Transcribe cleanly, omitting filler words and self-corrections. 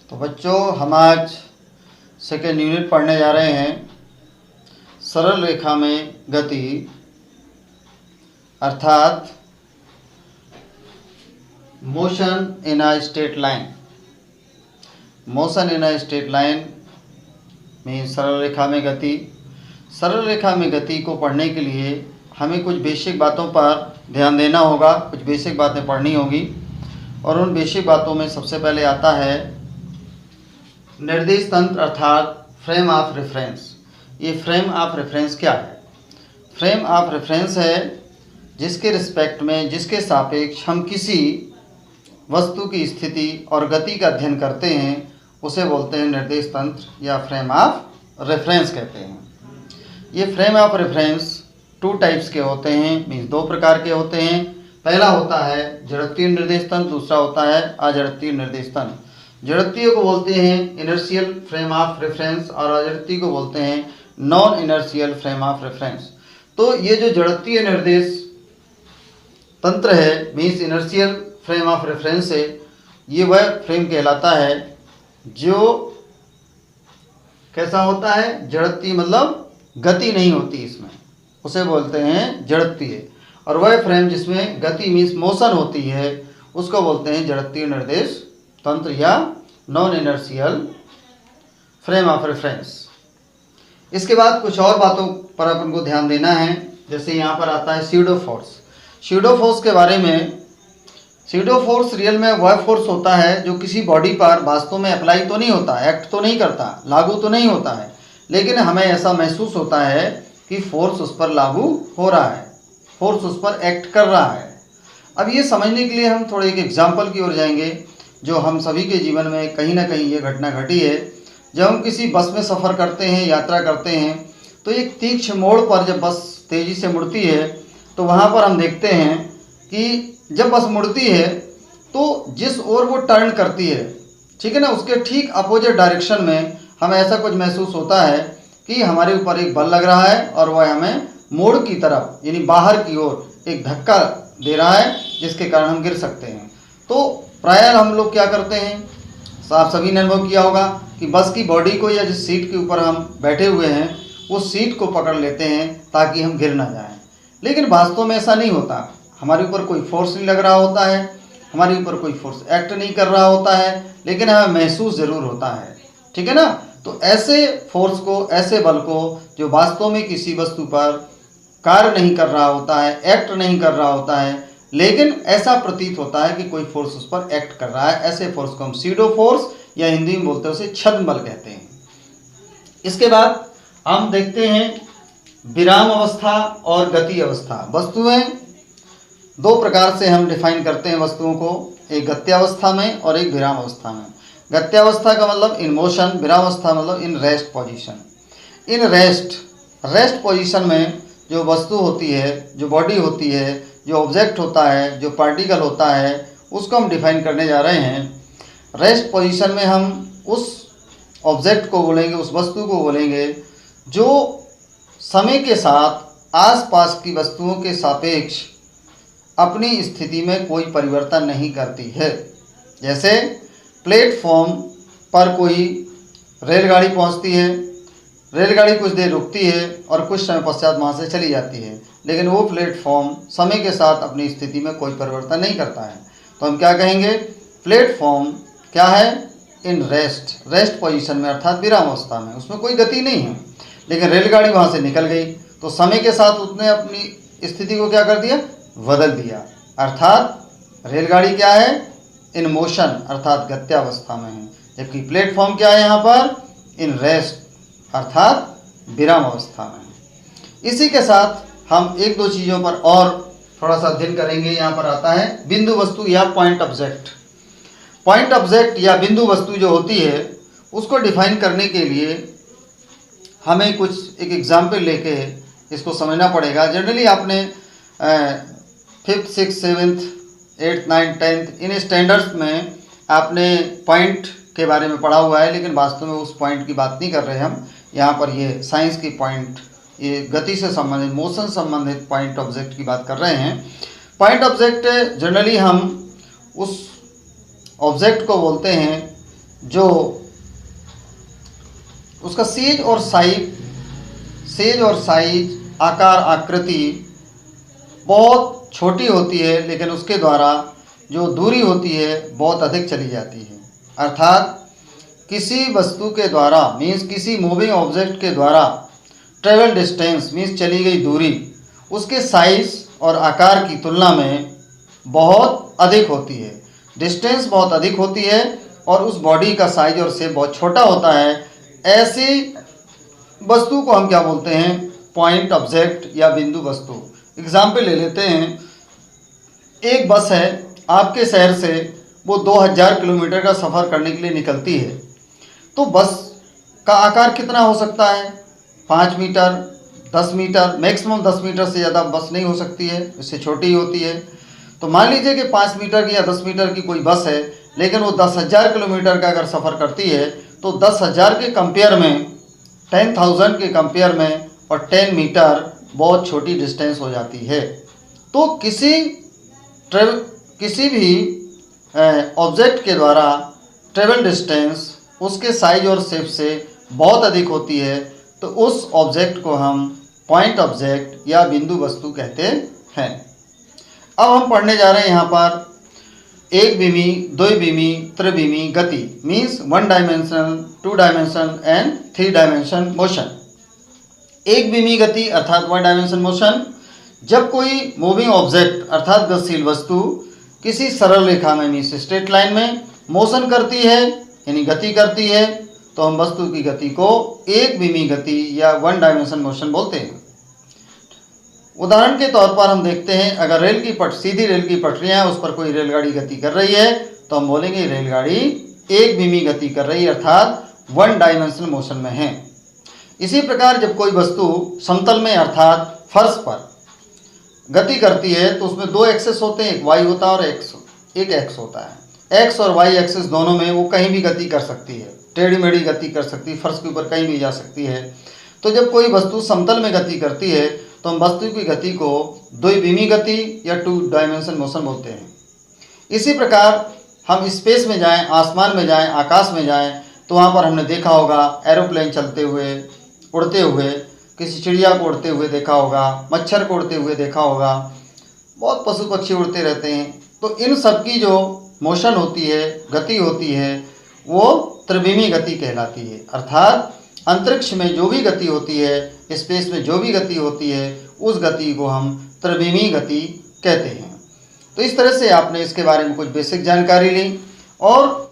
तो बच्चों, हम आज सेकेंड यूनिट पढ़ने जा रहे हैं सरल रेखा में गति, अर्थात motion in a straight line. Motion in a straight line में सरल रेखा में गति। सरल रेखा में गति को पढ़ने के लिए हमें कुछ बेसिक बातों पर ध्यान देना होगा, कुछ बेसिक बातें पढ़नी होगी। और उन बेसिक बातों में सबसे पहले आता है निर्देश तंत्र, अर्थात फ्रेम ऑफ रेफरेंस। ये फ्रेम ऑफ रेफरेंस क्या है? फ्रेम ऑफ रेफरेंस है जिसके रिस्पेक्ट में, जिसके सापेक्ष हम किसी वस्तु की स्थिति और गति का अध्ययन करते हैं, उसे बोलते हैं निर्देश तंत्र या फ्रेम ऑफ रेफरेंस कहते हैं। ये frame of reference two types के होते हैं, मीन्स दो प्रकार के होते हैं। पहला होता है जड़त्वीय निर्देश तंत्र, दूसरा होता है अजड़त्वीय निर्देश तंत्र। जड़त्वीय को बोलते हैं इनर्शियल फ्रेम ऑफ रेफरेंस और अजड़त्वीय को बोलते हैं non inertial frame of reference. तो ये जो जड़त्वीय निर्देश तंत्र है, means inertial frame of reference है, ये वह फ्रेम कहलाता है जो कैसा होता है? जड़त्वीय, मतलब गति नहीं होती इसमें, उसे बोलते हैं जड़त्वीय। और वह फ्रेम जिसमें गति मीन्स मोशन होती है, उसको बोलते हैं जड़त्वीय निर्देश तंत्र या non inertial frame of reference. इसके बाद कुछ और बातों पर अपन को ध्यान देना है। जैसे यहाँ पर आता है स्यूडो फोर्स। स्यूडो फोर्स के बारे में, स्यूडो फोर्स रियल में वह फोर्स होता है जो किसी बॉडी पर वास्तव में अप्लाई तो नहीं होता, एक्ट तो नहीं करता, लागू तो नहीं होता है, लेकिन हमें ऐसा महसूस होता है कि फोर्स उस पर लागू हो रहा है, फोर्स उस पर एक्ट कर रहा है। अब ये समझने के लिए हम थोड़े एक एग्जाम्पल की ओर जाएंगे जो हम सभी के जीवन में कहीं ना कहीं ये घटना घटी है। जब हम किसी बस में सफ़र करते हैं, यात्रा करते हैं, तो एक तीक्ष्ण मोड़ पर जब बस तेज़ी से मुड़ती है तो वहाँ पर हम देखते हैं कि जब बस मुड़ती है तो जिस ओर वो टर्न करती है, ठीक है ना, उसके ठीक अपोजिट डायरेक्शन में हमें ऐसा कुछ महसूस होता है कि हमारे ऊपर एक बल लग रहा है और वह हमें मोड़ की तरफ यानी बाहर की ओर एक धक्का दे रहा है, जिसके कारण हम गिर सकते हैं। तो प्रायः हम लोग क्या करते हैं, आप सभी ने अनुभव किया होगा कि बस की बॉडी को या जिस सीट के ऊपर हम बैठे हुए हैं उस सीट को पकड़ लेते हैं ताकि हम गिर ना जाएं। लेकिन वास्तव में ऐसा नहीं होता। हमारे ऊपर कोई फोर्स नहीं लग रहा होता है, हमारे ऊपर कोई फोर्स एक्ट नहीं कर रहा होता है, लेकिन हमें महसूस ज़रूर होता है, ठीक है ना। तो ऐसे फोर्स को, ऐसे बल को जो वास्तव में किसी वस्तु पर कार्य नहीं कर रहा होता है, एक्ट नहीं कर रहा होता है, लेकिन ऐसा प्रतीत होता है कि कोई फोर्स उस पर एक्ट कर रहा है, ऐसे फोर्स को हम स्यूडो फोर्स या हिंदी में बोलते हैं उसे छद्म बल कहते हैं। इसके बाद हम देखते हैं विराम अवस्था और गति अवस्था। वस्तुएं दो प्रकार से हम डिफाइन करते हैं वस्तुओं को, एक गत्यावस्था में और एक विराम अवस्था में। गत्यावस्था का मतलब इन मोशन, विरामावस्था मतलब in rest position. In rest position में जो वस्तु होती है, जो बॉडी होती है, जो ऑब्जेक्ट होता है, जो पार्टिकल होता है, उसको हम डिफाइन करने जा रहे हैं। रेस्ट पोजीशन में हम उस ऑब्जेक्ट को बोलेंगे, उस वस्तु को बोलेंगे जो समय के साथ आसपास की वस्तुओं के सापेक्ष अपनी स्थिति में कोई परिवर्तन नहीं करती है। जैसे प्लेटफॉर्म पर कोई रेलगाड़ी पहुंचती है, रेलगाड़ी कुछ देर रुकती है और कुछ समय पश्चात वहाँ से चली जाती है, लेकिन वो प्लेटफॉर्म समय के साथ अपनी स्थिति में कोई परिवर्तन नहीं करता है। तो हम क्या कहेंगे? प्लेटफॉर्म क्या है? इन रेस्ट पोजीशन में, अर्थात विराम अवस्था में, उसमें कोई गति नहीं है। लेकिन रेलगाड़ी वहाँ से निकल गई तो समय के साथ उसने अपनी स्थिति को क्या कर दिया? बदल दिया। अर्थात रेलगाड़ी क्या है? इन मोशन, अर्थात गत्यावस्था में है, जबकि प्लेटफॉर्म क्या है यहाँ पर? इन रेस्ट, अर्थात विराम अवस्था में। इसी के साथ हम एक दो चीज़ों पर और थोड़ा सा अध्ययन करेंगे। यहाँ पर आता है बिंदु वस्तु या पॉइंट ऑब्जेक्ट। पॉइंट ऑब्जेक्ट या बिंदु वस्तु जो होती है उसको डिफाइन करने के लिए हमें कुछ एक एग्जाम्पल लेके इसको समझना पड़ेगा। जनरली आपने 5th, 6th, 7th, 8th, 9th, 10th इन स्टैंडर्ड्स में आपने पॉइंट के बारे में पढ़ा हुआ है, लेकिन वास्तव में उस पॉइंट की बात नहीं कर रहे हम। यहाँ पर ये साइंस की पॉइंट, ये गति से संबंधित, मोशन संबंधित पॉइंट ऑब्जेक्ट की बात कर रहे हैं। पॉइंट ऑब्जेक्ट जनरली हम उस ऑब्जेक्ट को बोलते हैं जो उसका सेज और साइज आकार आकृति बहुत छोटी होती है, लेकिन उसके द्वारा जो दूरी होती है बहुत अधिक चली जाती है। अर्थात किसी वस्तु के द्वारा मीन्स किसी मूविंग ऑब्जेक्ट के द्वारा ट्रेवल डिस्टेंस मीन्स चली गई दूरी उसके साइज और आकार की तुलना में बहुत अधिक होती है। डिस्टेंस बहुत अधिक होती है और उस बॉडी का साइज और शेप बहुत छोटा होता है। ऐसी वस्तु को हम क्या बोलते हैं? पॉइंट ऑब्जेक्ट या बिंदु वस्तु। एग्जाम्पल ले लेते हैं, एक बस है, आपके शहर से वो 2000 किलोमीटर का सफ़र करने के लिए निकलती है, तो बस का आकार कितना हो सकता है? 5 मीटर, 10 मीटर, मैक्सिमम 10 मीटर से ज़्यादा बस नहीं हो सकती है, इससे छोटी ही होती है। तो मान लीजिए कि 5 मीटर की या 10 मीटर की कोई बस है, लेकिन वो 10,000 किलोमीटर का अगर सफ़र करती है तो 10,000 के कंपेयर में 10,000 के कंपेयर में और 10 मीटर बहुत छोटी डिस्टेंस हो जाती है। तो किसी भी ऑब्जेक्ट के द्वारा ट्रेवल डिस्टेंस उसके साइज और शेप से बहुत अधिक होती है, तो उस ऑब्जेक्ट को हम पॉइंट ऑब्जेक्ट या बिंदु वस्तु कहते हैं। अब हम पढ़ने जा रहे हैं यहाँ पर एक बीमी, द्विबीमी, त्रिबीमी गति means 1 dimensional, 2 dimension and 3 dimension motion. एक बीमी गति अर्थात 1 डायमेंशन मोशन, जब कोई मूविंग ऑब्जेक्ट अर्थात गतिशील वस्तु किसी सरल रेखा में मीन्स स्ट्रेट लाइन में मोशन करती है यानी गति करती है, तो हम वस्तु की गति को एक बीमी गति या 1 डायमेंशन मोशन बोलते हैं। उदाहरण के तौर पर हम देखते हैं, अगर सीधी रेल की पटरियां हैं, उस पर कोई रेलगाड़ी गति कर रही है, तो हम बोलेंगे रेलगाड़ी एक बीमी गति कर रही है अर्थात 1 डायमेंशनल मोशन में है। इसी प्रकार जब कोई वस्तु समतल में अर्थात फर्श पर गति करती है तो उसमें 2 एक्सेस होते हैं, एक वाई होता है और एक एक्स होता है। एक्स और वाई एक्सेस दोनों में वो कहीं भी गति कर सकती है, टेढ़ी मेढ़ी गति कर सकती है, फर्श के ऊपर कहीं भी जा सकती है। तो जब कोई वस्तु समतल में गति करती है तो हम वस्तु की गति को द्विबीमी गति या 2 डायमेंशन मोशन बोलते हैं। इसी प्रकार हम स्पेस में जाएं, आसमान में जाएं, आकाश में जाएं, तो वहाँ पर हमने देखा होगा एरोप्लेन चलते हुए, उड़ते हुए, किसी चिड़िया को उड़ते हुए देखा होगा, मच्छर को उड़ते हुए देखा होगा, बहुत पशु पक्षी उड़ते रहते हैं। तो इन सब की जो मोशन होती है, गति होती है, वो त्रिबीमी गति कहलाती है। अर्थात अंतरिक्ष में जो भी गति होती है, स्पेस में जो भी गति होती है, उस गति को हम त्रिबीमी गति कहते हैं। तो इस तरह से आपने इसके बारे में कुछ बेसिक जानकारी ली और